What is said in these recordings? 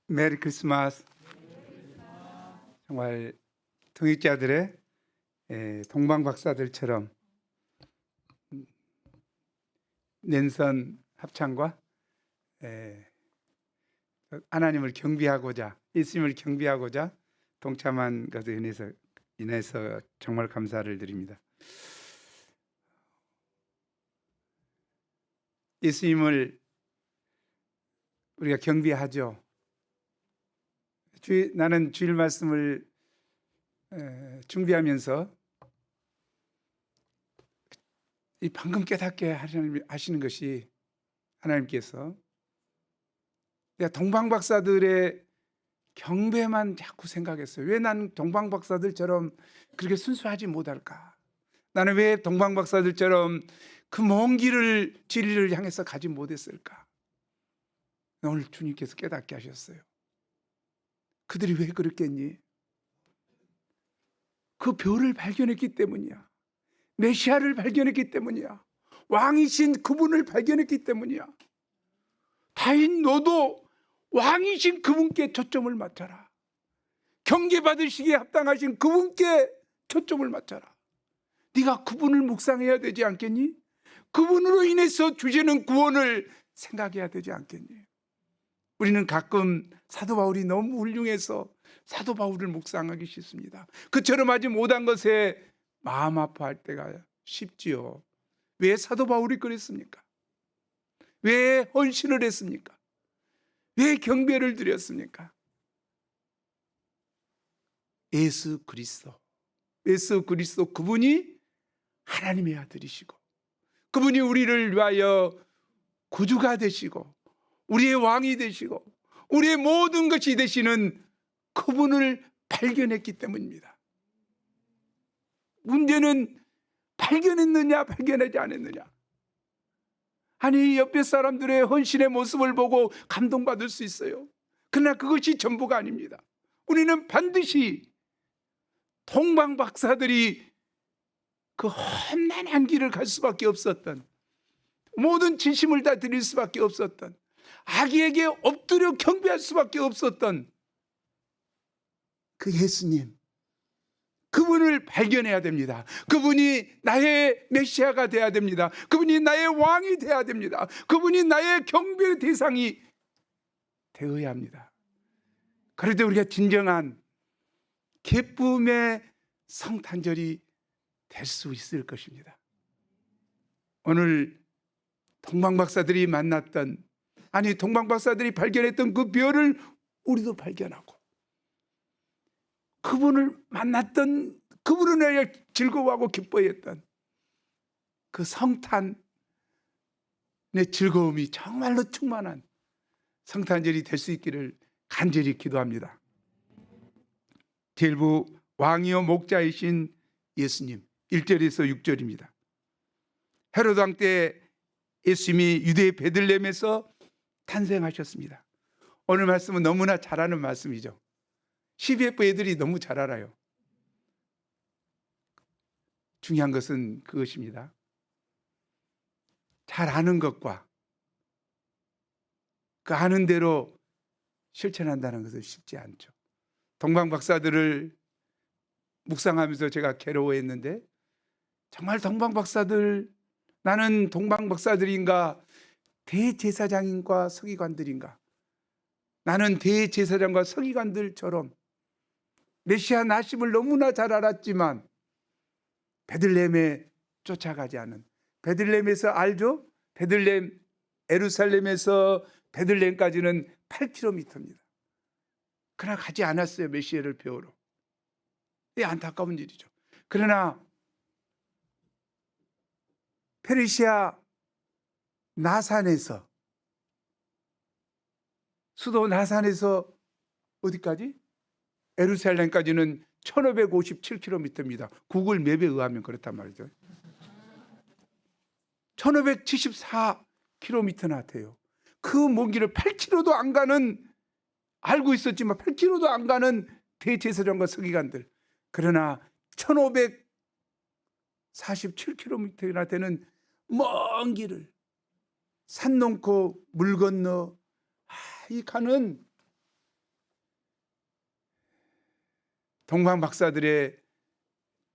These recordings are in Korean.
메리 크리스마스. 정말 통역자들의 동방 박사들처럼 낸선 합창과 하나님을 경배하고자, 예수님을 경배하고자 동참한 것에 인해서 정말 감사를 드립니다. 예수님을 우리가 경배하죠. 나는 주일 말씀을 준비하면서 이 방금 깨닫게 하시는 것이 하나님께서 내가 동방 박사들의 경배만 자꾸 생각했어요. 왜 나는 동방 박사들처럼 그렇게 순수하지 못할까? 나는 왜 동방 박사들처럼 그 먼 길을 진리를 향해서 가지 못했을까? 오늘 주님께서 깨닫게 하셨어요. 그들이 왜 그랬겠니? 그 별을 발견했기 때문이야. 메시아를 발견했기 때문이야. 왕이신 그분을 발견했기 때문이야. 다인 너도 왕이신 그분께 초점을 맞춰라. 경계받으시기에 합당하신 그분께 초점을 맞춰라. 네가 그분을 묵상해야 되지 않겠니? 그분으로 인해서 주시는 구원을 생각해야 되지 않겠니? 우리는 가끔 사도 바울이 너무 훌륭해서 사도 바울을 묵상하기 쉽습니다. 그처럼 하지 못한 것에 마음 아파할 때가 쉽지요. 왜 사도 바울이 그랬습니까? 왜 헌신을 했습니까? 왜 경배를 드렸습니까? 예수 그리스도 그분이 하나님의 아들이시고 그분이 우리를 위하여 구주가 되시고 우리의 왕이 되시고 우리의 모든 것이 되시는 그분을 발견했기 때문입니다. 문제는 발견했느냐 발견하지 않았느냐. 아니 옆에 사람들의 헌신의 모습을 보고 감동받을 수 있어요. 그러나 그것이 전부가 아닙니다. 우리는 반드시 동방 박사들이 그 험난한 길을 갈 수밖에 없었던, 모든 진심을 다 드릴 수밖에 없었던, 아기에게 엎드려 경배할 수밖에 없었던 그 예수님, 그분을 발견해야 됩니다. 그분이 나의 메시아가 돼야 됩니다. 그분이 나의 왕이 돼야 됩니다. 그분이 나의 경배의 대상이 되어야 합니다. 그럴 때 우리가 진정한 기쁨의 성탄절이 될 수 있을 것입니다. 오늘 동방박사들이 만났던, 아니 동방박사들이 발견했던 그 별을 우리도 발견하고 그분을 만났던, 그분을 위하여 즐거워하고 기뻐했던 그 성탄의 즐거움이 정말로 충만한 성탄절이 될 수 있기를 간절히 기도합니다. 제일부 왕이요 목자이신 예수님, 1절에서 6절입니다. 헤로드 왕 때 예수님이 유대 베들레헴에서 탄생하셨습니다. 오늘 말씀은 너무나 잘 아는 말씀이죠. CBF 애들이 너무 잘 알아요. 중요한 것은 그것입니다. 잘 아는 것과 그 아는 대로 실천한다는 것은 쉽지 않죠. 동방 박사들을 묵상하면서 제가 괴로워했는데, 정말 동방 박사들, 나는 동방 박사들인가 대제사장인과 서기관들인가? 나는 대제사장과 서기관들처럼 메시아 나심을 너무나 잘 알았지만 베들레헴에 쫓아가지 않은, 베들레헴에서 알죠? 베들레헴, 예루살렘에서 베들레헴까지는 8km입니다. 그러나 가지 않았어요. 메시아를 배우러. 이 안타까운 일이죠. 그러나 페르시아 나산에서, 수도 나산에서 어디까지? 예루살렘까지는 1557km입니다. 구글 맵에 의하면 그렇단 말이죠. 1574km나 돼요. 그 먼 길을 8km도 안 가는, 알고 있었지만 8km도 안 가는 대제사장과 서기관들, 그러나 1547km나 되는 먼 길을 산 넘고 물 건너 이 가는 동방 박사들의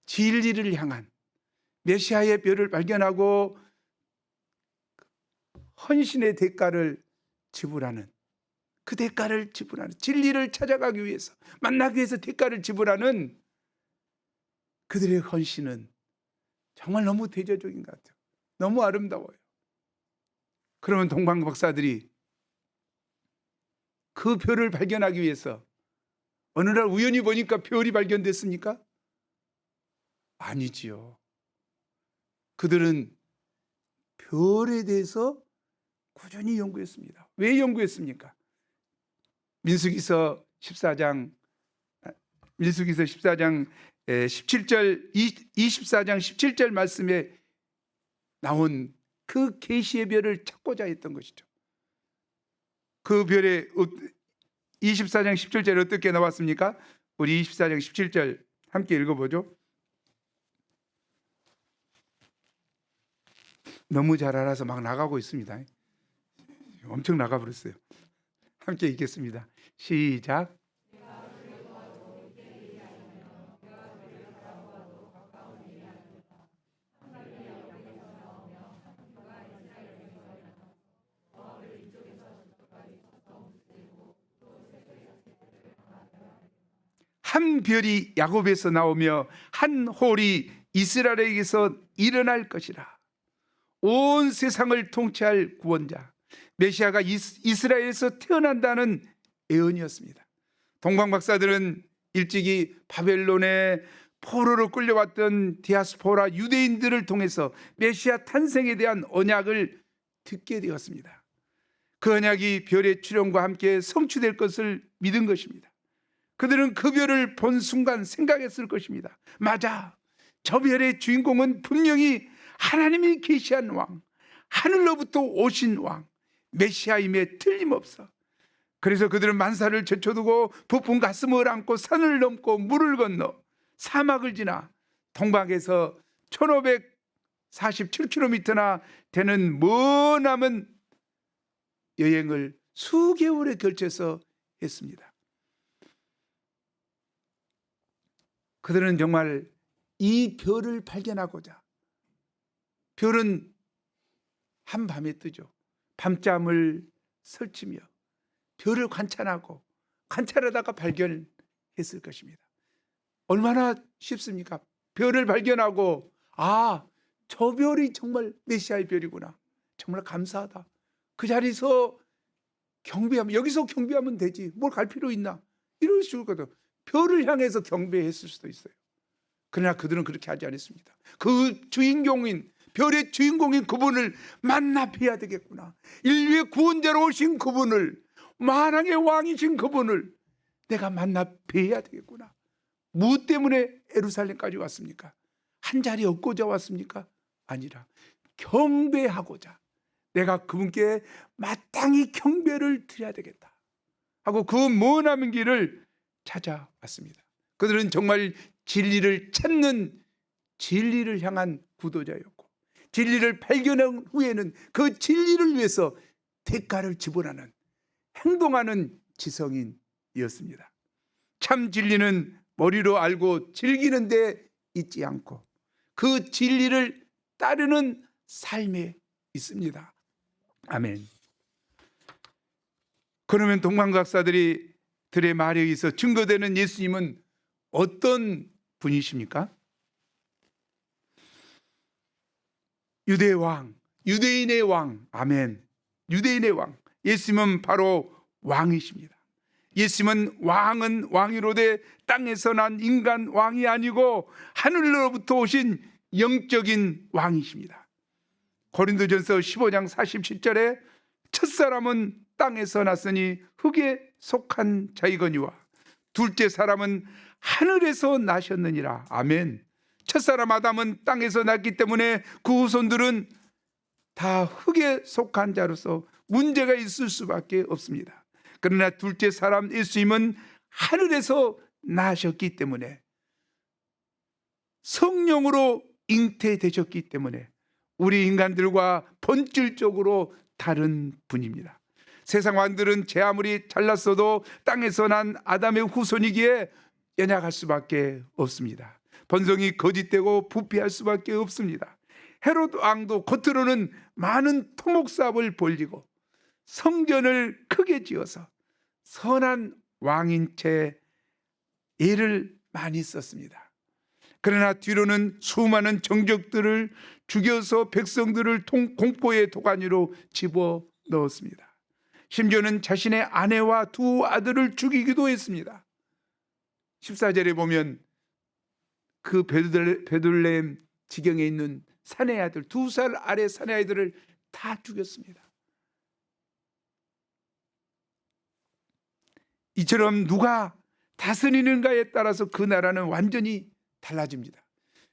진리를 향한 메시아의 뼈를 발견하고 헌신의 대가를 지불하는, 그 대가를 지불하는, 진리를 찾아가기 위해서, 만나기 위해서 대가를 지불하는 그들의 헌신은 정말 너무 대조적인 것 같아요. 너무 아름다워요. 그러면 동방 박사들이 그 별을 발견하기 위해서 어느 날 우연히 보니까 별이 발견됐습니까? 아니지요. 그들은 별에 대해서 꾸준히 연구했습니다. 왜 연구했습니까? 민수기서 14장 17절 24장 17절 말씀에 나온 그 계시의 별을 찾고자 했던 것이죠. 그 별의 24장 17절에 어떻게 나왔습니까? 우리 24장 17절 함께 읽어보죠. 너무 잘 알아서 막 나가고 있습니다. 엄청 나가버렸어요. 함께 읽겠습니다. 시작. 한 별이 야곱에서 나오며 한 홀이 이스라엘에게서 일어날 것이라. 온 세상을 통치할 구원자 메시아가 이스라엘에서 태어난다는 예언이었습니다. 동방 박사들은 일찍이 바벨론에 포로로 끌려왔던 디아스포라 유대인들을 통해서 메시아 탄생에 대한 언약을 듣게 되었습니다. 그 언약이 별의 출현과 함께 성취될 것을 믿은 것입니다. 그들은 그 별을 본 순간 생각했을 것입니다. 맞아, 저 별의 주인공은 분명히 하나님이 계시한 왕, 하늘로부터 오신 왕, 메시아임에 틀림없어. 그래서 그들은 만사를 제쳐두고 부푼 가슴을 안고 산을 넘고 물을 건너 사막을 지나 동방에서 1547km나 되는 머나먼 여행을 수개월에 걸쳐서 했습니다. 그들은 정말 이 별을 발견하고자, 별은 한밤에 뜨죠. 밤잠을 설치며 별을 관찰하다가 발견했을 것입니다. 얼마나 쉽습니까? 별을 발견하고, 아, 저 별이 정말 메시아의 별이구나, 정말 감사하다. 그 자리에서 경배하면, 여기서 경배하면 되지, 뭘 갈 필요 있나, 이럴 수 있거든. 별을 향해서 경배했을 수도 있어요. 그러나 그들은 그렇게 하지 않았습니다. 그 주인공인, 별의 주인공인 그분을 만나 뵈야 되겠구나, 인류의 구원자로 오신 그분을, 만왕의 왕이신 그분을 내가 만나 뵈야 되겠구나. 무엇 때문에 예루살렘까지 왔습니까? 한 자리 얻고자 왔습니까? 아니라 경배하고자, 내가 그분께 마땅히 경배를 드려야 되겠다 하고 그 머나먼 길을 찾아왔습니다. 그들은 정말 진리를 찾는, 진리를 향한 구도자였고, 진리를 발견한 후에는 그 진리를 위해서 대가를 지불하는, 행동하는 지성인이었습니다. 참 진리는 머리로 알고 즐기는 데 있지 않고 그 진리를 따르는 삶에 있습니다. 아멘. 그러면 동방박사들이 들의 말에 의해서 증거되는 예수님은 어떤 분이십니까? 유대의 왕, 유대인의 왕. 아멘. 유대인의 왕. 예수님은 바로 왕이십니다. 예수님은 왕이로되 땅에서 난 인간 왕이 아니고 하늘로부터 오신 영적인 왕이십니다. 고린도전서 15장 47절에 첫사람은 땅에서 났으니 흙에 속한 자이거니와 둘째 사람은 하늘에서 나셨느니라. 아멘. 첫사람 아담은 땅에서 났기 때문에 그 후손들은 다 흙에 속한 자로서 문제가 있을 수밖에 없습니다. 그러나 둘째 사람 예수님은 하늘에서 나셨기 때문에, 성령으로 잉태되셨기 때문에 우리 인간들과 본질적으로 다른 분입니다. 세상 왕들은 제 아무리 잘났어도 땅에서 난 아담의 후손이기에 연약할 수밖에 없습니다. 번성이 거짓되고 부패할 수밖에 없습니다. 헤롯 왕도 겉으로는 많은 토목사업을 벌이고 성전을 크게 지어서 선한 왕인 채 애를 많이 썼습니다. 그러나 뒤로는 수많은 정적들을 죽여서 백성들을 공포의 도가니로 집어넣었습니다. 심지어는 자신의 아내와 두 아들을 죽이기도 했습니다. 14절에 보면 그 베들레헴 지경에 있는 사내 아들, 2살 아래 사내 아이들을 다 죽였습니다. 이처럼 누가 다스리는가에 따라서 그 나라는 완전히 달라집니다.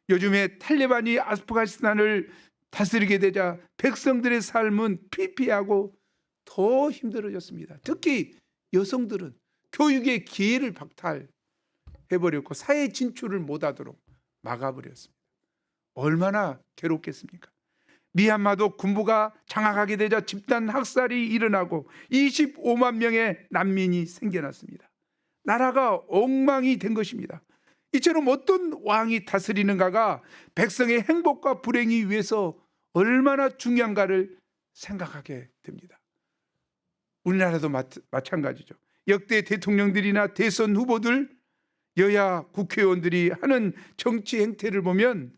요즘에 탈레반이 아프가니스탄을 다스리게 되자 백성들의 삶은 피폐하고 더 힘들어졌습니다. 특히 여성들은 교육의 기회를 박탈해버렸고 사회 진출을 못하도록 막아버렸습니다. 얼마나 괴롭겠습니까? 미얀마도 군부가 장악하게 되자 집단 학살이 일어나고 25만 명의 난민이 생겨났습니다. 나라가 엉망이 된 것입니다. 이처럼 어떤 왕이 다스리는가가 백성의 행복과 불행이 위해서 얼마나 중요한가를 생각하게 됩니다. 우리나라도 마찬가지죠. 역대 대통령들이나 대선 후보들, 여야 국회의원들이 하는 정치 행태를 보면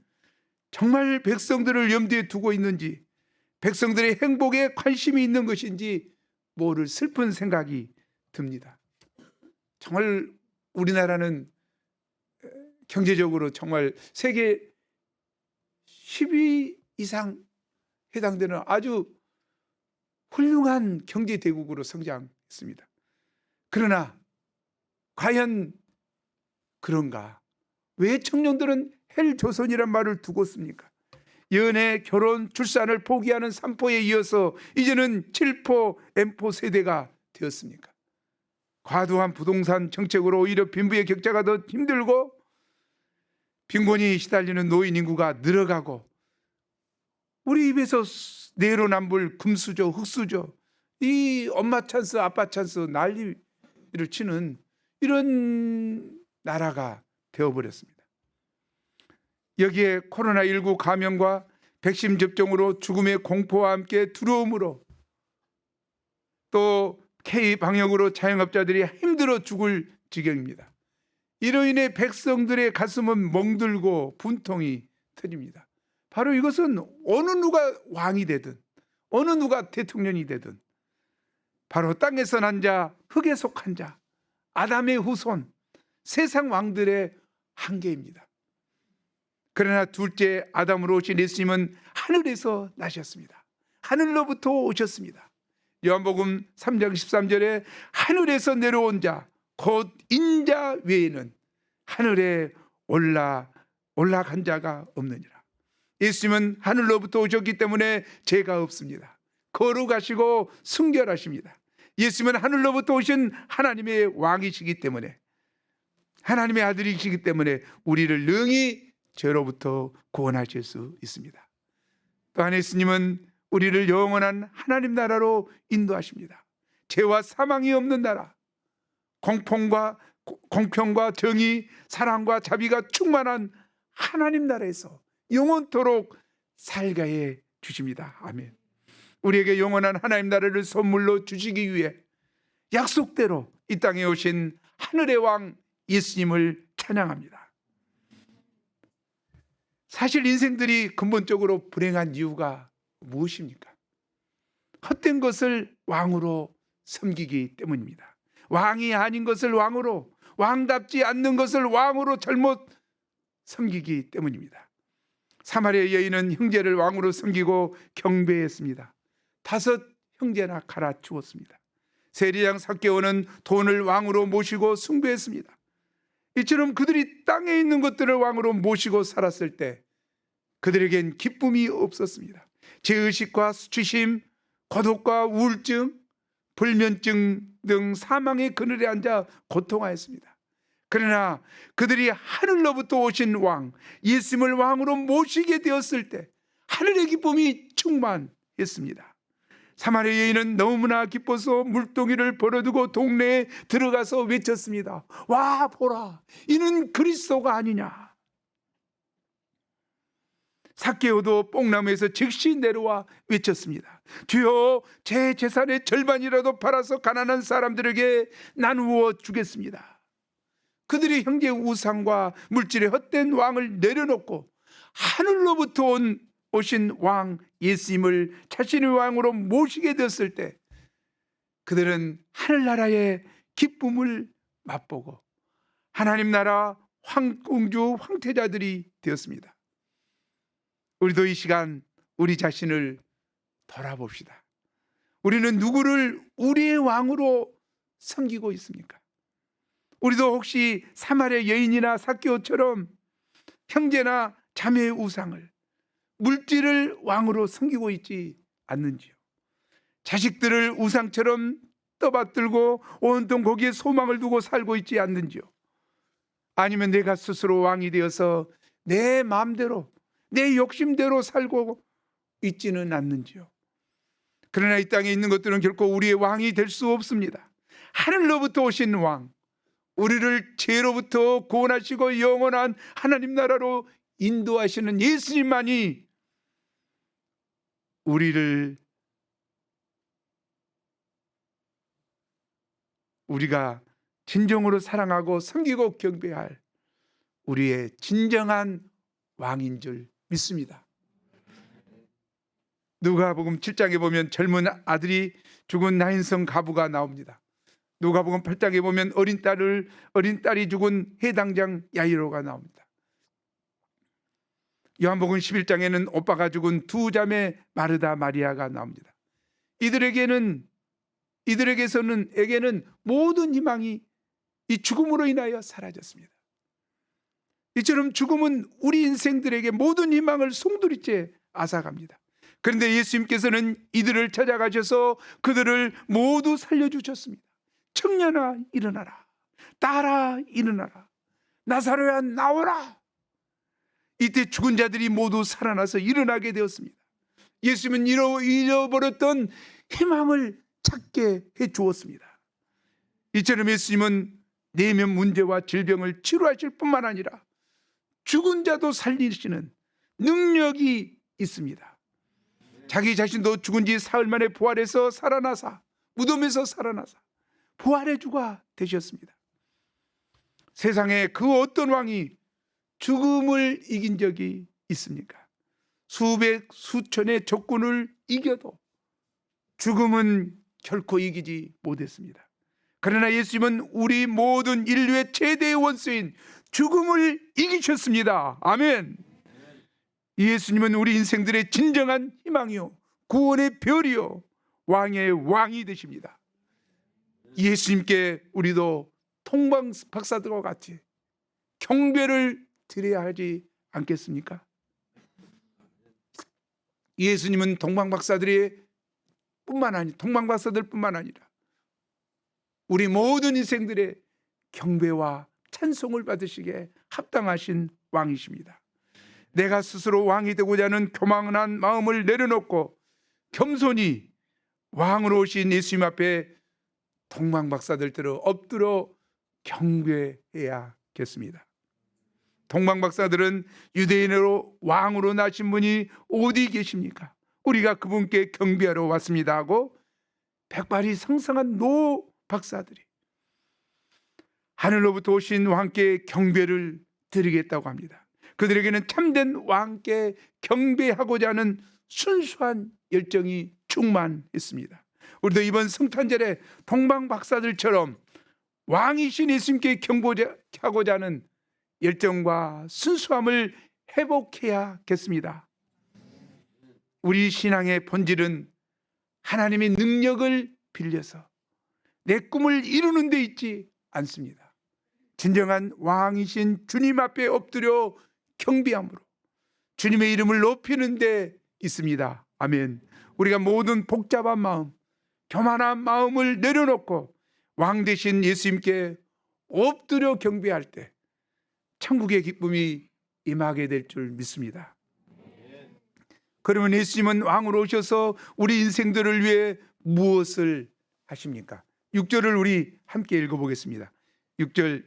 정말 백성들을 염두에 두고 있는지, 백성들의 행복에 관심이 있는 것인지 모를 슬픈 생각이 듭니다. 정말 우리나라는 경제적으로 정말 세계 10위 이상 해당되는 아주 훌륭한 경제대국으로 성장했습니다. 그러나 과연 그런가? 왜 청년들은 헬조선이란 말을 두고 씁니까? 연애, 결혼, 출산을 포기하는 3포에 이어서 이제는 7포, M포 세대가 되었습니까? 과도한 부동산 정책으로 오히려 빈부의 격차가 더 힘들고 빈곤이 시달리는 노인 인구가 늘어가고 우리 입에서 내로남불, 금수저, 흙수저, 이 엄마 찬스, 아빠 찬스 난리를 치는 이런 나라가 되어버렸습니다. 여기에 코로나19 감염과 백신 접종으로 죽음의 공포와 함께 두려움으로 또 K-방역으로 자영업자들이 힘들어 죽을 지경입니다. 이로 인해 백성들의 가슴은 멍들고 분통이 터집니다. 바로 이것은 어느 누가 왕이 되든 어느 누가 대통령이 되든 바로 땅에서 난 자, 흙에 속한 자, 아담의 후손, 세상 왕들의 한계입니다. 그러나 둘째 아담으로 오신 예수님은 하늘에서 나셨습니다. 하늘로부터 오셨습니다. 요한복음 3장 13절에 하늘에서 내려온 자, 곧 인자 외에는 하늘에 올라간 자가 없느니라. 예수님은 하늘로부터 오셨기 때문에 죄가 없습니다. 거룩하시고 순결하십니다. 예수님은 하늘로부터 오신 하나님의 왕이시기 때문에, 하나님의 아들이시기 때문에 우리를 능히 죄로부터 구원하실 수 있습니다. 또한 예수님은 우리를 영원한 하나님 나라로 인도하십니다. 죄와 사망이 없는 나라, 공평과 정의, 사랑과 자비가 충만한 하나님 나라에서 영원토록 살게 해 주십니다. 아멘. 우리에게 영원한 하나님 나라를 선물로 주시기 위해 약속대로 이 땅에 오신 하늘의 왕 예수님을 찬양합니다. 사실 인생들이 근본적으로 불행한 이유가 무엇입니까? 헛된 것을 왕으로 섬기기 때문입니다. 왕이 아닌 것을 왕으로, 왕답지 않는 것을 왕으로 잘못 섬기기 때문입니다. 사마리아 여인은 형제를 왕으로 섬기고 경배했습니다. 5 형제나 갈아주었습니다. 세리장 삭개오는 돈을 왕으로 모시고 숭배했습니다. 이처럼 그들이 땅에 있는 것들을 왕으로 모시고 살았을 때 그들에겐 기쁨이 없었습니다. 죄의식과 수치심, 고독과 우울증, 불면증 등 사망의 그늘에 앉아 고통하였습니다. 그러나 그들이 하늘로부터 오신 왕 예수님을 왕으로 모시게 되었을 때 하늘의 기쁨이 충만했습니다. 사마리아 여인은 너무나 기뻐서 물동이를 벌어두고 동네에 들어가서 외쳤습니다. 와, 보라, 이는 그리스도가 아니냐. 삭개오도 뽕나무에서 즉시 내려와 외쳤습니다. 주여, 제 재산의 절반이라도 팔아서 가난한 사람들에게 나누어 주겠습니다. 그들이 형제의 우상과 물질의 헛된 왕을 내려놓고 하늘로부터 오신 왕 예수님을 자신의 왕으로 모시게 되었을 때 그들은 하늘나라의 기쁨을 맛보고 하나님 나라 황공주 황태자들이 되었습니다. 우리도 이 시간 우리 자신을 돌아봅시다. 우리는 누구를 우리의 왕으로 섬기고 있습니까? 우리도 혹시 사마리아 여인이나 삭개오처럼 형제나 자매의 우상을, 물질을 왕으로 섬기고 있지 않는지요? 자식들을 우상처럼 떠받들고 온통 거기에 소망을 두고 살고 있지 않는지요? 아니면 내가 스스로 왕이 되어서 내 마음대로, 내 욕심대로 살고 있지는 않는지요? 그러나 이 땅에 있는 것들은 결코 우리의 왕이 될 수 없습니다. 하늘로부터 오신 왕, 우리를 죄로부터 구원하시고 영원한 하나님 나라로 인도하시는 예수님만이 우리가 진정으로 사랑하고 섬기고 경배할 우리의 진정한 왕인 줄 믿습니다. 누가복음 7장에 보면 젊은 아들이 죽은 나인성 가부가 나옵니다. 누가복음 8장에 보면 어린 딸이 죽은 해당장 야이로가 나옵니다. 요한복음 11장에는 오빠가 죽은 두 자매 마르다 마리아가 나옵니다. 이들에게는 모든 희망이 이 죽음으로 인하여 사라졌습니다. 이처럼 죽음은 우리 인생들에게 모든 희망을 송두리째 앗아갑니다. 그런데 예수님께서는 이들을 찾아가셔서 그들을 모두 살려주셨습니다. 청년아 일어나라, 딸아 일어나라, 나사로야 나오라. 이때 죽은 자들이 모두 살아나서 일어나게 되었습니다. 예수님은 잃어버렸던 희망을 찾게 해주었습니다. 이처럼 예수님은 내면 문제와 질병을 치료하실 뿐만 아니라 죽은 자도 살리시는 능력이 있습니다. 자기 자신도 죽은 지 사흘 만에 부활해서 살아나사, 무덤에서 살아나사 부활의 주가 되셨습니다. 세상에 그 어떤 왕이 죽음을 이긴 적이 있습니까? 수백 수천의 적군을 이겨도 죽음은 결코 이기지 못했습니다. 그러나 예수님은 우리 모든 인류의 최대의 원수인 죽음을 이기셨습니다. 아멘. 예수님은 우리 인생들의 진정한 희망이요, 구원의 별이요, 왕의 왕이 되십니다. 예수님께 우리도 통방박사들과 같이 경배를 드려야 하지 않겠습니까? 예수님은 동방박사들뿐만 아니라 우리 모든 인생들의 경배와 찬송을 받으시기에 합당하신 왕이십니다. 내가 스스로 왕이 되고자 하는 교만한 마음을 내려놓고 겸손히 왕으로 오신 예수님 앞에 동방박사들대로 엎드려 경배해야겠습니다. 동방박사들은 유대인으로 왕으로 나신 분이 어디 계십니까? 우리가 그분께 경배하러 왔습니다 하고 백발이 상상한 노 박사들이 하늘로부터 오신 왕께 경배를 드리겠다고 합니다. 그들에게는 참된 왕께 경배하고자 하는 순수한 열정이 충만했습니다. 우리도 이번 성탄절에 동방박사들처럼 왕이신 예수님께 경배하고자 하는 열정과 순수함을 회복해야겠습니다. 우리 신앙의 본질은 하나님의 능력을 빌려서 내 꿈을 이루는 데 있지 않습니다. 진정한 왕이신 주님 앞에 엎드려 경배함으로 주님의 이름을 높이는 데 있습니다. 아멘. 우리가 모든 복잡한 마음, 교만한 마음을 내려놓고 왕 되신 예수님께 엎드려 경배할 때 천국의 기쁨이 임하게 될 줄 믿습니다. 그러면 예수님은 왕으로 오셔서 우리 인생들을 위해 무엇을 하십니까? 6절을 우리 함께 읽어보겠습니다. 6절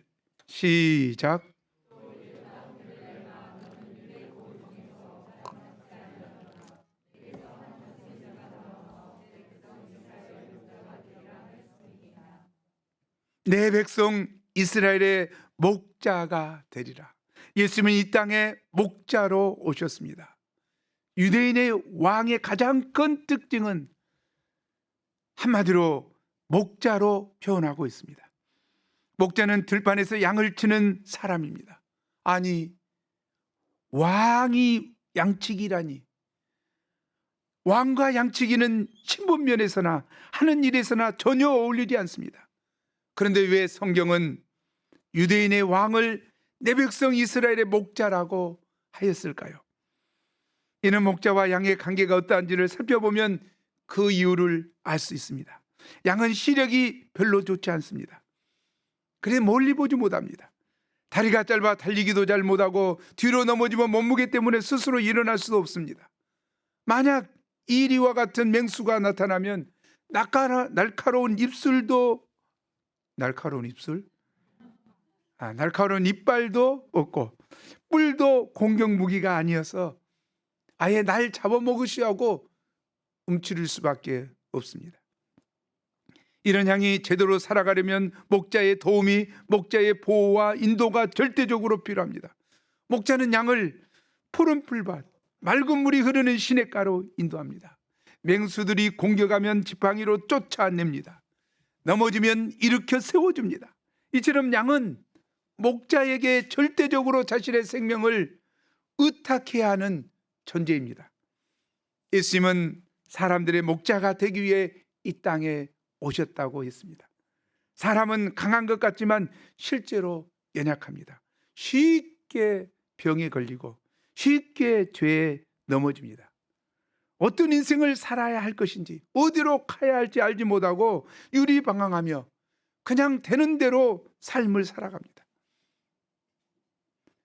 시작. 내 백성 이스라엘의 목자가 되리라. 예수님은 이 땅에 목자로 오셨습니다. 유대인의 왕의 가장 큰 특징은 한마디로 목자로 표현하고 있습니다. 목자는 들판에서 양을 치는 사람입니다. 아니, 왕이 양치기라니. 왕과 양치기는 신분면에서나 하는 일에서나 전혀 어울리지 않습니다. 그런데 왜 성경은 유대인의 왕을 내 백성 이스라엘의 목자라고 하였을까요? 이는 목자와 양의 관계가 어떠한지를 살펴보면 그 이유를 알 수 있습니다. 양은 시력이 별로 좋지 않습니다. 그래 멀리 보지 못합니다. 다리가 짧아 달리기도 잘 못하고 뒤로 넘어지면 몸무게 때문에 스스로 일어날 수도 없습니다. 만약 이리와 같은 맹수가 나타나면 날카로운 이빨도 없고 뿔도 공격 무기가 아니어서 아예 날 잡아먹으시하고 움츠릴 수밖에 없습니다. 이런 양이 제대로 살아가려면 목자의 도움이, 목자의 보호와 인도가 절대적으로 필요합니다. 목자는 양을 푸른 풀밭, 맑은 물이 흐르는 시냇가로 인도합니다. 맹수들이 공격하면 지팡이로 쫓아냅니다. 넘어지면 일으켜 세워줍니다. 이처럼 양은 목자에게 절대적으로 자신의 생명을 의탁해야 하는 존재입니다. 예수님은 사람들의 목자가 되기 위해 이 땅에 오셨다고 했습니다. 사람은 강한 것 같지만 실제로 연약합니다. 쉽게 병에 걸리고 쉽게 죄에 넘어집니다. 어떤 인생을 살아야 할 것인지, 어디로 가야 할지 알지 못하고 유리방황하며 그냥 되는 대로 삶을 살아갑니다.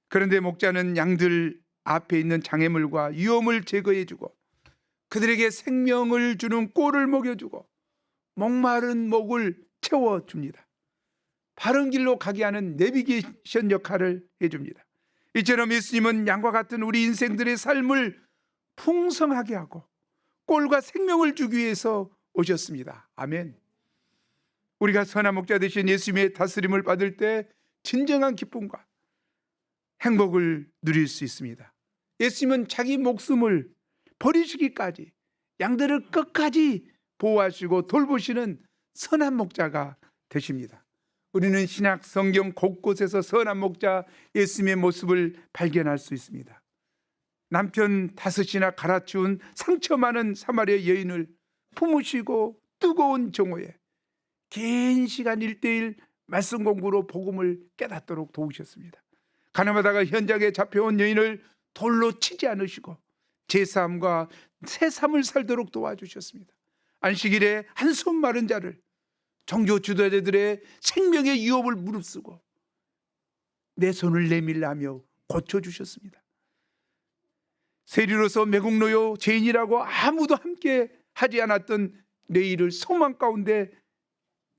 그런데 목자는 양들 앞에 있는 장애물과 위험을 제거해주고 그들에게 생명을 주는 꼴을 먹여주고 목마른 목을 채워줍니다. 바른 길로 가게 하는 내비게이션 역할을 해줍니다. 이처럼 예수님은 양과 같은 우리 인생들의 삶을 풍성하게 하고 꼴과 생명을 주기 위해서 오셨습니다. 아멘. 우리가 선한 목자 되신 예수님의 다스림을 받을 때 진정한 기쁨과 행복을 누릴 수 있습니다. 예수님은 자기 목숨을 버리시기까지 양들을 끝까지 보호하시고 돌보시는 선한 목자가 되십니다. 우리는 신약 성경 곳곳에서 선한 목자 예수님의 모습을 발견할 수 있습니다. 남편 5이나 갈아치운 상처 많은 사마리아 여인을 품으시고 뜨거운 정오에 긴 시간 1:1 말씀 공부로 복음을 깨닫도록 도우셨습니다. 가나마다가 현장에 잡혀온 여인을 돌로 치지 않으시고 제사함과 새삼을 살도록 도와주셨습니다. 안식일에 한손 마른 자를 종교 지도자들의 생명의 위협을 무릅쓰고 내 손을 내밀라며 고쳐주셨습니다. 세리로서 매국노요 죄인이라고 아무도 함께 하지 않았던 레위를 소망 가운데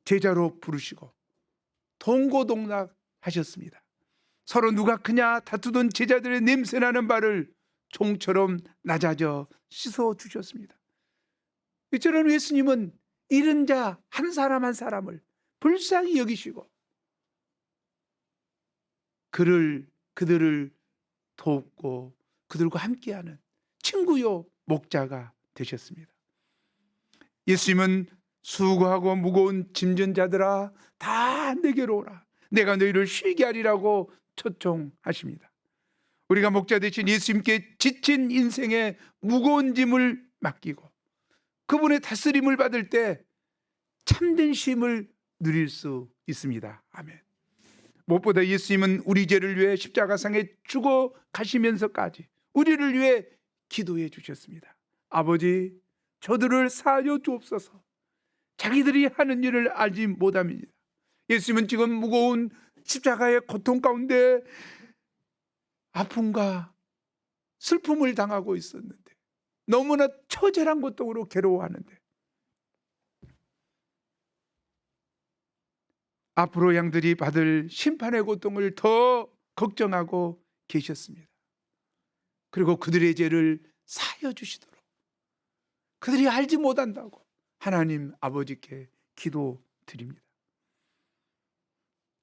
제자로 부르시고 동고동락 하셨습니다. 서로 누가 크냐 다투던 제자들의 냄새나는 발을 종처럼 낮아져 씻어주셨습니다. 이처럼 예수님은 잃은 자 한 사람 한 사람을 불쌍히 여기시고 그들을 돕고 그들과 함께하는 친구요 목자가 되셨습니다. 예수님은 수고하고 무거운 짐진 자들아 다 내게로 오라 내가 너희를 쉬게 하리라고 초청하십니다. 우리가 목자 되신 예수님께 지친 인생의 무거운 짐을 맡기고 그분의 다스림을 받을 때 참된 쉼을 누릴 수 있습니다. 아멘. 무엇보다 예수님은 우리 죄를 위해 십자가상에 죽어 가시면서까지 우리를 위해 기도해 주셨습니다. 아버지, 저들을 사하여 주옵소서. 자기들이 하는 일을 알지 못함이니라. 예수님은 지금 무거운 십자가의 고통 가운데 아픔과 슬픔을 당하고 있었는데 너무나 처절한 고통으로 괴로워하는데 앞으로 양들이 받을 심판의 고통을 더 걱정하고 계셨습니다. 그리고 그들의 죄를 사하여 주시도록 그들이 알지 못한다고 하나님 아버지께 기도드립니다.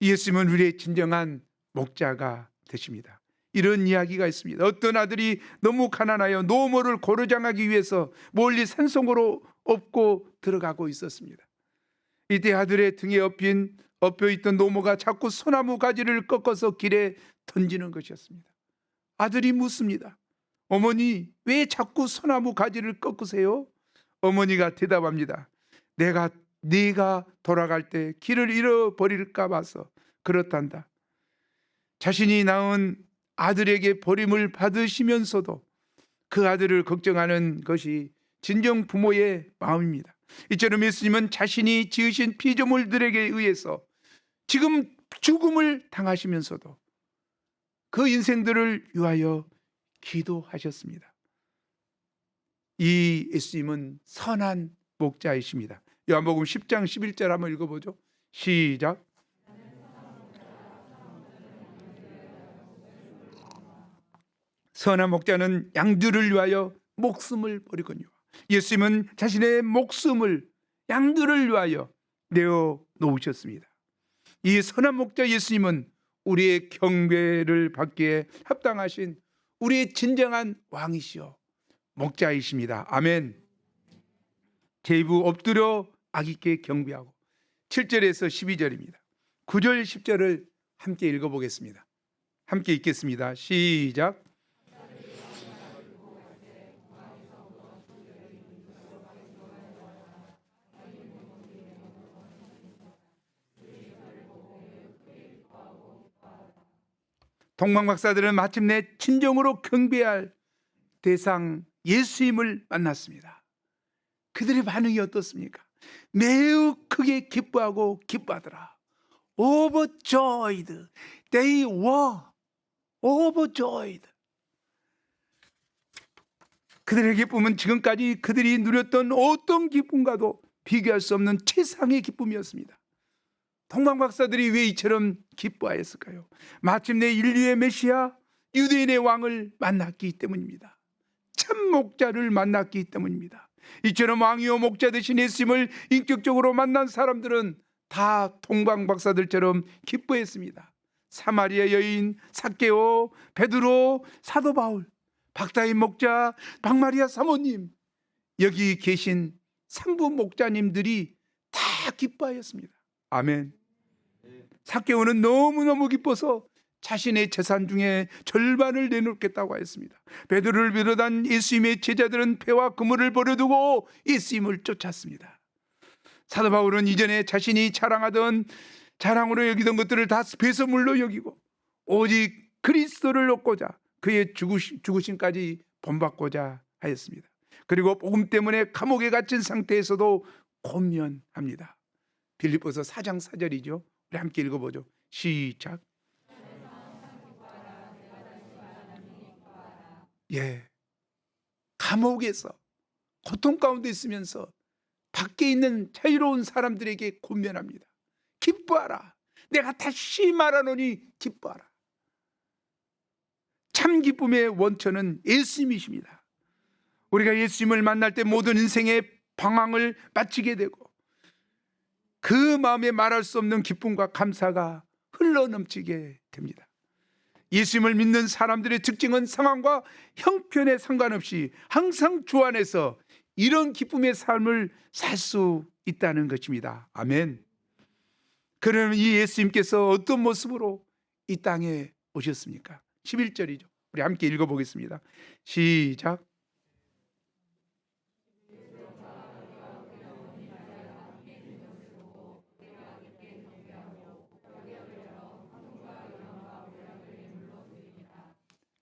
예수님은 우리의 진정한 목자가 되십니다. 이런 이야기가 있습니다. 어떤 아들이 너무 가난하여 노모를 고르장하기 위해서 멀리 산속으로 업고 들어가고 있었습니다. 이때 아들의 등에 엎여있던 노모가 자꾸 소나무 가지를 꺾어서 길에 던지는 것이었습니다. 아들이 묻습니다. 어머니, 왜 자꾸 소나무 가지를 꺾으세요? 어머니가 대답합니다. 네가 돌아갈 때 길을 잃어버릴까 봐서 그렇단다. 자신이 낳은 아들에게 버림을 받으시면서도 그 아들을 걱정하는 것이 진정 부모의 마음입니다. 이처럼 예수님은 자신이 지으신 피조물들에게 의해서 지금 죽음을 당하시면서도 그 인생들을 위하여 기도하셨습니다. 이 예수님은 선한 목자이십니다. 요한복음 10장 11절 한번 읽어보죠. 시작. 선한 목자는 양들을 위하여 목숨을 버리거니와. 예수님은 자신의 목숨을 양들을 위하여 내어 놓으셨습니다. 이 선한 목자 예수님은 우리의 경배를 받기에 합당하신 우리의 진정한 왕이시여 목자이십니다. 아멘. 제이부 엎드려 악있게 경배하고. 7절에서 12절입니다. 9절 10절을 함께 읽어보겠습니다. 함께 읽겠습니다. 시작. 동방박사들은 마침내 진정으로 경배할 대상 예수님을 만났습니다. 그들의 반응이 어떻습니까? 매우 크게 기뻐하고 기뻐하더라. Overjoyed. They were overjoyed. 그들의 기쁨은 지금까지 그들이 누렸던 어떤 기쁨과도 비교할 수 없는 최상의 기쁨이었습니다. 동방박사들이 왜 이처럼 기뻐하였을까요? 마침내 인류의 메시아 유대인의 왕을 만났기 때문입니다. 참 목자를 만났기 때문입니다. 이처럼 왕이요 목자 되신 예수님을 인격적으로 만난 사람들은 다 동방박사들처럼 기뻐했습니다. 사마리아 여인 삭개오, 베드로, 사도 바울, 박다인 목자, 박마리아 사모님, 여기 계신 산부 목자님들이 다 기뻐하였습니다. 아멘. 삭개오는 너무너무 기뻐서 자신의 재산 중에 절반을 내놓겠다고 했습니다. 베드로를 비롯한 예수님의 제자들은 배와 그물을 버려두고 예수님을 쫓았습니다. 사도 바울은 이전에 자신이 자랑으로 여기던 것들을 다 배설물로 여기고 오직 그리스도를 얻고자 그의 죽으심까지 본받고자 하였습니다. 그리고 복음 때문에 감옥에 갇힌 상태에서도 권면합니다. 빌립보서 4장 4절이죠. 우리 함께 읽어보죠. 시작. 예, 감옥에서 고통 가운데 있으면서 밖에 있는 자유로운 사람들에게 권면합니다. 기뻐하라. 내가 다시 말하노니 기뻐하라. 참 기쁨의 원천은 예수님이십니다. 우리가 예수님을 만날 때 모든 인생의 방황을 마치게 되고 그 마음에 말할 수 없는 기쁨과 감사가 흘러넘치게 됩니다. 예수님을 믿는 사람들의 특징은 상황과 형편에 상관없이 항상 주 안에서 이런 기쁨의 삶을 살 수 있다는 것입니다. 아멘. 그러면 이 예수님께서 어떤 모습으로 이 땅에 오셨습니까? 11절이죠. 우리 함께 읽어보겠습니다. 시작.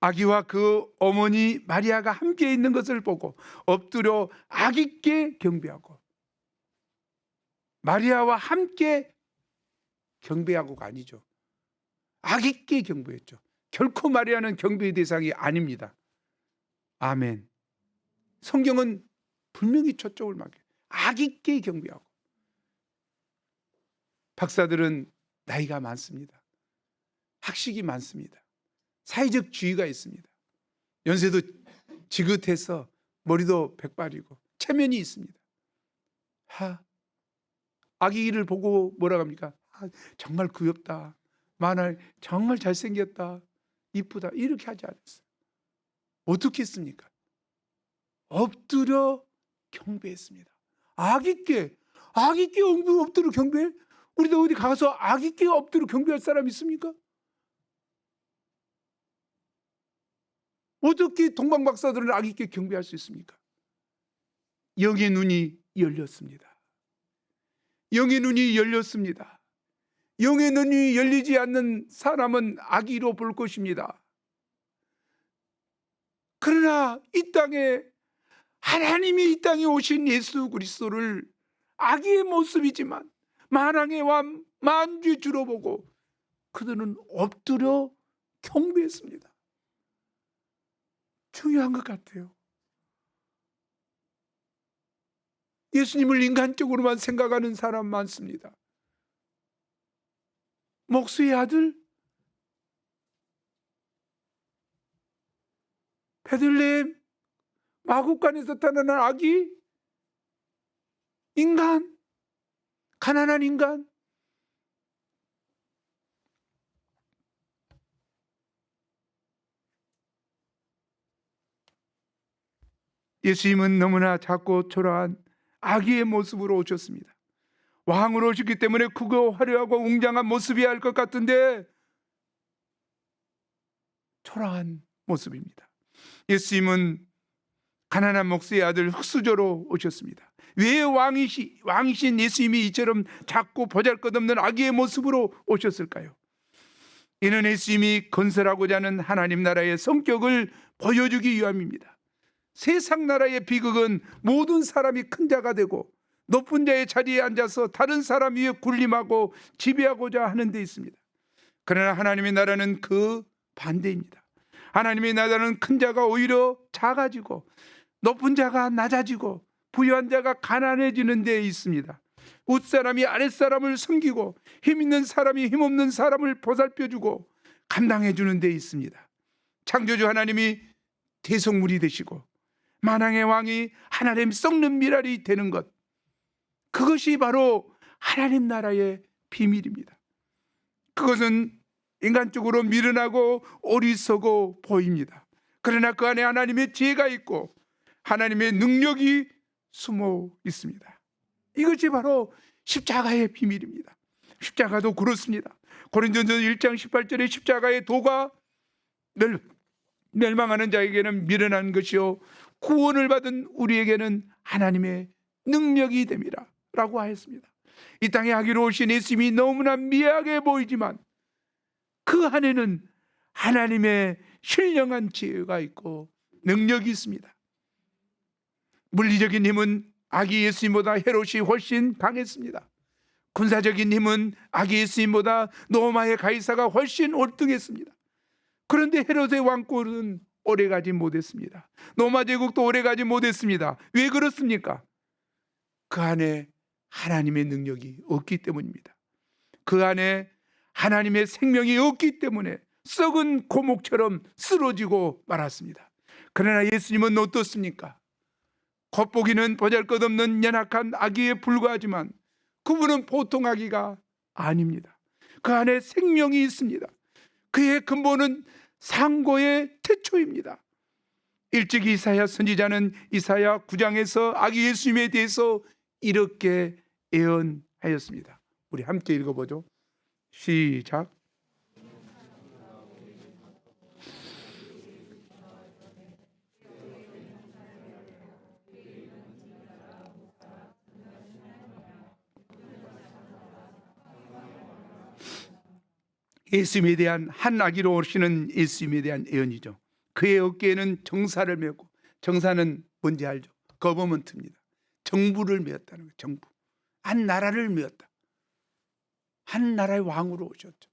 아기와 그 어머니 마리아가 함께 있는 것을 보고 엎드려 아기께 경배하고. 마리아와 함께 경배하고가 아니죠. 아기께 경배했죠. 결코 마리아는 경배의 대상이 아닙니다. 아멘. 성경은 분명히 저쪽을 막혀요. 악 있게 경배하고. 박사들은 나이가 많습니다. 학식이 많습니다. 사회적 지위가 있습니다. 연세도 지긋해서 머리도 백발이고 체면이 있습니다. 아기를 보고 뭐라고 합니까? 정말 귀엽다. 정말 잘생겼다. 이쁘다. 이렇게 하지 않았어요. 어떻게 했습니까? 엎드려 경배했습니다. 악 있게 엎드려 경배해? 우리도 어디 가서 악 있게 엎드려 경배할 사람 있습니까? 어떻게 동방박사들은 악 있게 경배할 수 있습니까? 영의 눈이 열렸습니다. 영의 눈이 열렸습니다. 영의 눈이 열리지 않는 사람은 악의로 볼 것입니다. 그러나 이 땅에 하나님이 이 땅에 오신 예수 그리스도를 악의의 모습이지만 만왕의 왕 만주의 주로 보고 그들은 엎드려 경배했습니다. 중요한 것 같아요. 예수님을 인간적으로만 생각하는 사람 많습니다. 목수의 아들, 베들레헴 마구간에서 태어난 아기, 인간, 가난한 인간. 예수님은 너무나 작고 초라한 아기의 모습으로 오셨습니다. 왕으로 오셨기 때문에 크고 화려하고 웅장한 모습이야 할 것 같은데 초라한 모습입니다. 예수님은 가난한 목수의 아들 흙수저로 오셨습니다. 왜 왕이신 예수님이 이처럼 작고 보잘것없는 아기의 모습으로 오셨을까요? 이는 예수님이 건설하고자 하는 하나님 나라의 성격을 보여주기 위함입니다. 세상 나라의 비극은 모든 사람이 큰 자가 되고 높은 자의 자리에 앉아서 다른 사람 위에 군림하고 지배하고자 하는 데 있습니다. 그러나 하나님의 나라는 그 반대입니다. 하나님의 나라는 큰 자가 오히려 작아지고 높은 자가 낮아지고 부유한 자가 가난해지는 데 있습니다. 윗사람이 아랫사람을 섬기고 힘있는 사람이 힘없는 사람을 보살펴주고 감당해주는 데 있습니다. 창조주 하나님이 대성물이 되시고 만왕의 왕이 하나님 썩는 미랄이 되는 것, 그것이 바로 하나님 나라의 비밀입니다. 그것은 인간적으로 미련하고 어리석어 보입니다. 그러나 그 안에 하나님의 지혜가 있고 하나님의 능력이 숨어 있습니다. 이것이 바로 십자가의 비밀입니다. 십자가도 그렇습니다. 고린도전서 1장 18절에 십자가의 도가 멸망하는 자에게는 미련한 것이요 구원을 받은 우리에게는 하나님의 능력이 됨이라 라고 하였습니다. 이 땅에 하기로 오신 예수님이 너무나 미약해 보이지만 그 안에는 하나님의 신령한 지혜가 있고 능력이 있습니다. 물리적인 힘은 아기 예수님보다 헤롯이 훨씬 강했습니다. 군사적인 힘은 아기 예수님보다 로마의 가이사가 훨씬 월등했습니다. 그런데 헤롯의 왕권은 오래가지 못했습니다. 로마 제국도 오래가지 못했습니다. 왜 그렇습니까? 그 안에 하나님의 능력이 없기 때문입니다. 그 안에 하나님의 생명이 없기 때문에 썩은 고목처럼 쓰러지고 말았습니다. 그러나 예수님은 어떻습니까? 겉보기는 보잘것없는 연약한 아기에 불과하지만 그분은 보통 아기가 아닙니다. 그 안에 생명이 있습니다. 그의 근본은 상고의 태초입니다. 일찍 이사야 선지자는 이사야 9장에서 아기 예수님에 대해서 이렇게 예언하였습니다. 우리 함께 읽어보죠. 시작. 예수님에 대한 한 아기로 오시는 예수님에 대한 예언이죠. 그의 어깨에는 정사를 메고, 정사는 뭔지 알죠? 거버먼트입니다. 정부를 메었다는 거예요. 정부. 한 나라를 메었다. 한 나라의 왕으로 오셨죠.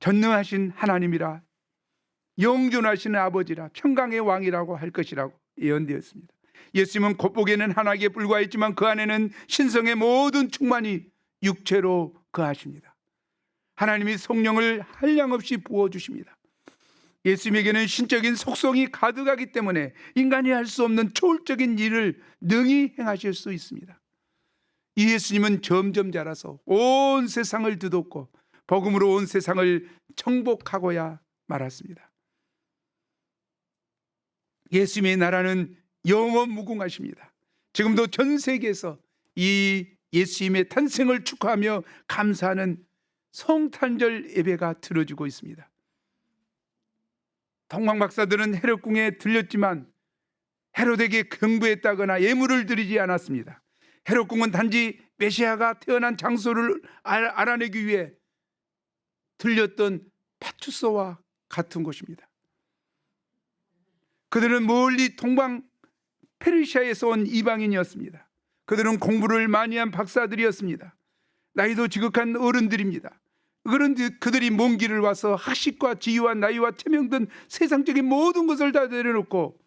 전능하신 하나님이라, 영존하시는 아버지라, 평강의 왕이라고 할 것이라고 예언되었습니다. 예수님은 겉보기에는 하나님께 불과했지만 그 안에는 신성의 모든 충만이 육체로 거하십니다. 하나님이 성령을 한량없이 부어주십니다. 예수님에게는 신적인 속성이 가득하기 때문에 인간이 할 수 없는 초월적인 일을 능히 행하실 수 있습니다. 이 예수님은 점점 자라서 온 세상을 뒤덮고 복음으로 온 세상을 정복하고야 말았습니다. 예수님의 나라는 영원 무궁하십니다. 지금도 전 세계에서 이 예수님의 탄생을 축하하며 감사하는 성탄절 예배가 드려지고 있습니다. 동방 박사들은 헤롯궁에 들렸지만 헤롯에게 경배했다거나 예물을 드리지 않았습니다. 헤롯궁은 단지 메시아가 태어난 장소를 알아내기 위해 들렸던 파투소와 같은 곳입니다. 그들은 멀리 동방 페르시아에서 온 이방인이었습니다. 그들은 공부를 많이 한 박사들이었습니다. 나이도 지극한 어른들입니다. 그들이 먼 길을 와서 학식과 지위와 나이와 체명 등 세상적인 모든 것을 다 내려놓고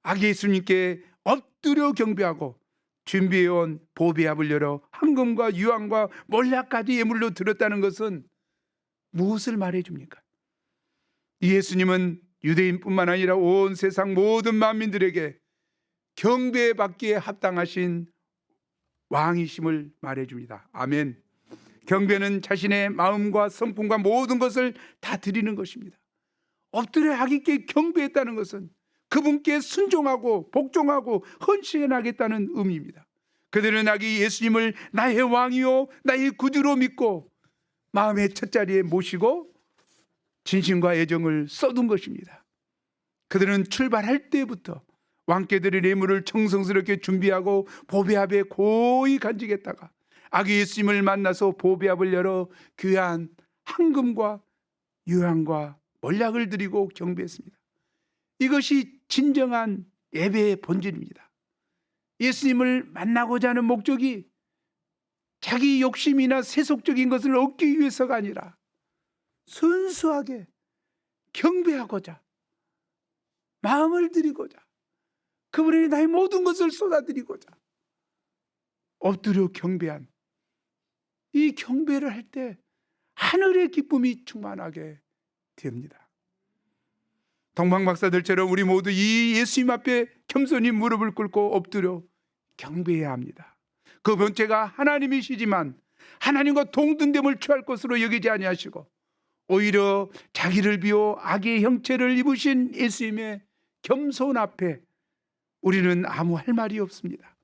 아기 예수님께 엎드려 경배하고 준비해온 보배합을 열어 황금과 유황과 몰약까지 예물로 드렸다는 것은 무엇을 말해줍니까? 이 예수님은 유대인뿐만 아니라 온 세상 모든 만민들에게 경배받기에 합당하신 왕이심을 말해줍니다. 아멘. 경배는 자신의 마음과 성품과 모든 것을 다 드리는 것입니다. 엎드려 아기께 경배했다는 것은 그분께 순종하고 복종하고 헌신해 나겠다는 의미입니다. 그들은 아기 예수님을 나의 왕이요 나의 구주로 믿고 마음의 첫자리에 모시고 진심과 애정을 쏟은 것입니다. 그들은 출발할 때부터 왕께 드릴 예물을 정성스럽게 준비하고 보배합에 고이 간직했다가 아기 예수님을 만나서 보배합을 열어 귀한 황금과 유황과 몰약을 드리고 경배했습니다. 이것이 진정한 예배의 본질입니다. 예수님을 만나고자 하는 목적이 자기 욕심이나 세속적인 것을 얻기 위해서가 아니라 순수하게 경배하고자 마음을 드리고자 그분에게 나의 모든 것을 쏟아드리고자 엎드려 경배한 이 경배를 할 때 하늘의 기쁨이 충만하게 됩니다. 동방박사들처럼 우리 모두 이 예수님 앞에 겸손히 무릎을 꿇고 엎드려 경배해야 합니다. 그 본체가 하나님이시지만 하나님과 동등됨을 취할 것으로 여기지 아니하시고 오히려 자기를 비워 악의 형체를 입으신 예수님의 겸손 앞에 우리는 아무 할 말이 없습니다.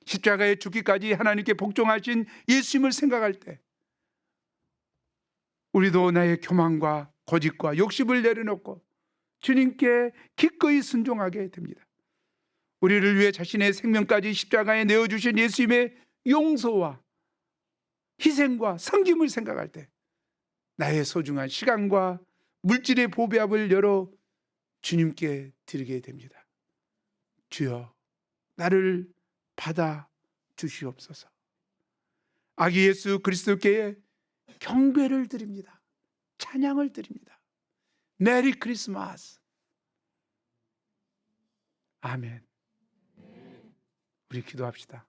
십자가에 죽기까지 하나님께 복종하신 예수님을 생각할 때 우리도 나의 교만과 고집과 욕심을 내려놓고 주님께 기꺼이 순종하게 됩니다. 우리를 위해 자신의 생명까지 십자가에 내어주신 예수님의 용서와 희생과 섬김을 생각할 때 나의 소중한 시간과 물질의 보배합을 열어 주님께 드리게 됩니다. 주여 나를 받아 주시옵소서. 아기 예수 그리스도께 경배를 드립니다. 찬양을 드립니다. 메리 크리스마스. 아멘. 우리 기도합시다.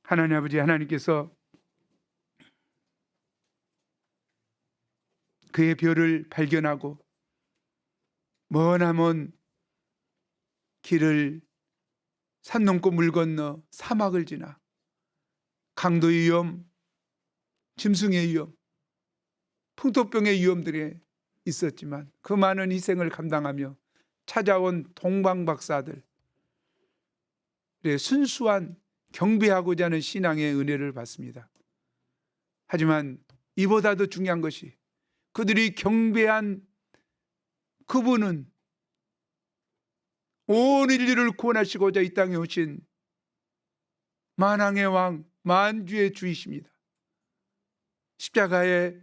하나님 아버지, 하나님께서 그의 별을 발견하고 머나먼 길을 산 넘고 물 건너 사막을 지나 강도의 위험, 짐승의 위험, 풍토병의 위험들이 있었지만 그 많은 희생을 감당하며 찾아온 동방박사들의 순수한 경배하고자 하는 신앙의 은혜를 받습니다. 하지만 이보다도 중요한 것이 그들이 경배한 그분은 온 인류를 구원하시고자 이 땅에 오신 만왕의 왕, 만주의 주이십니다. 십자가에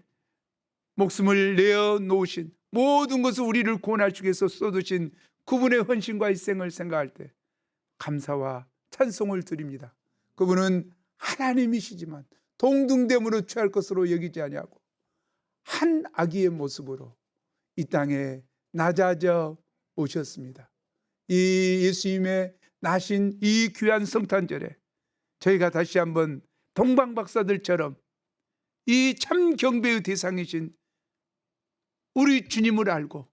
목숨을 내어 놓으신 모든 것을 우리를 구원하시기 위해서 쏟으신 그분의 헌신과 희생을 생각할 때 감사와 찬송을 드립니다. 그분은 하나님이시지만 동등됨으로 취할 것으로 여기지 아니하고 한 아기의 모습으로 이 땅에 낮아져 오셨습니다. 이 예수님의 나신 이 귀한 성탄절에 저희가 다시 한번 동방박사들처럼 이 참 경배의 대상이신 우리 주님을 알고,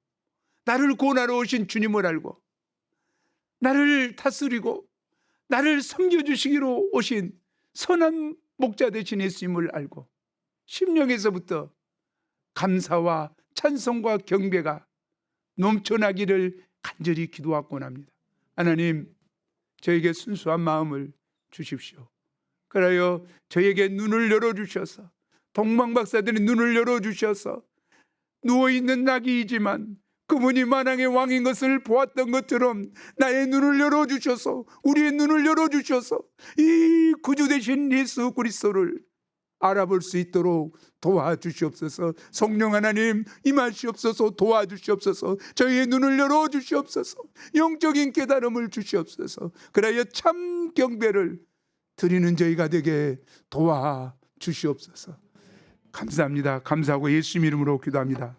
나를 구원하러 오신 주님을 알고, 나를 다스리고 나를 섬겨주시기로 오신 선한 목자 되신 예수님을 알고 심령에서부터 감사와 찬송과 경배가 넘쳐나기를 간절히 기도하곤 합니다. 하나님, 저에게 순수한 마음을 주십시오. 그래요 저에게 눈을 열어주셔서, 동방박사들의 눈을 열어주셔서 누워있는 나귀이지만 그분이 만왕의 왕인 것을 보았던 것처럼 나의 눈을 열어주셔서, 우리의 눈을 열어주셔서 이 구주 되신 예수 그리스도를 알아볼 수 있도록 도와주시옵소서. 성령 하나님 임하시옵소서. 도와주시옵소서. 저희의 눈을 열어주시옵소서. 영적인 깨달음을 주시옵소서. 그래야 참 경배를 드리는 저희가 되게 도와주시옵소서. 감사합니다. 감사하고 예수 이름으로 기도합니다.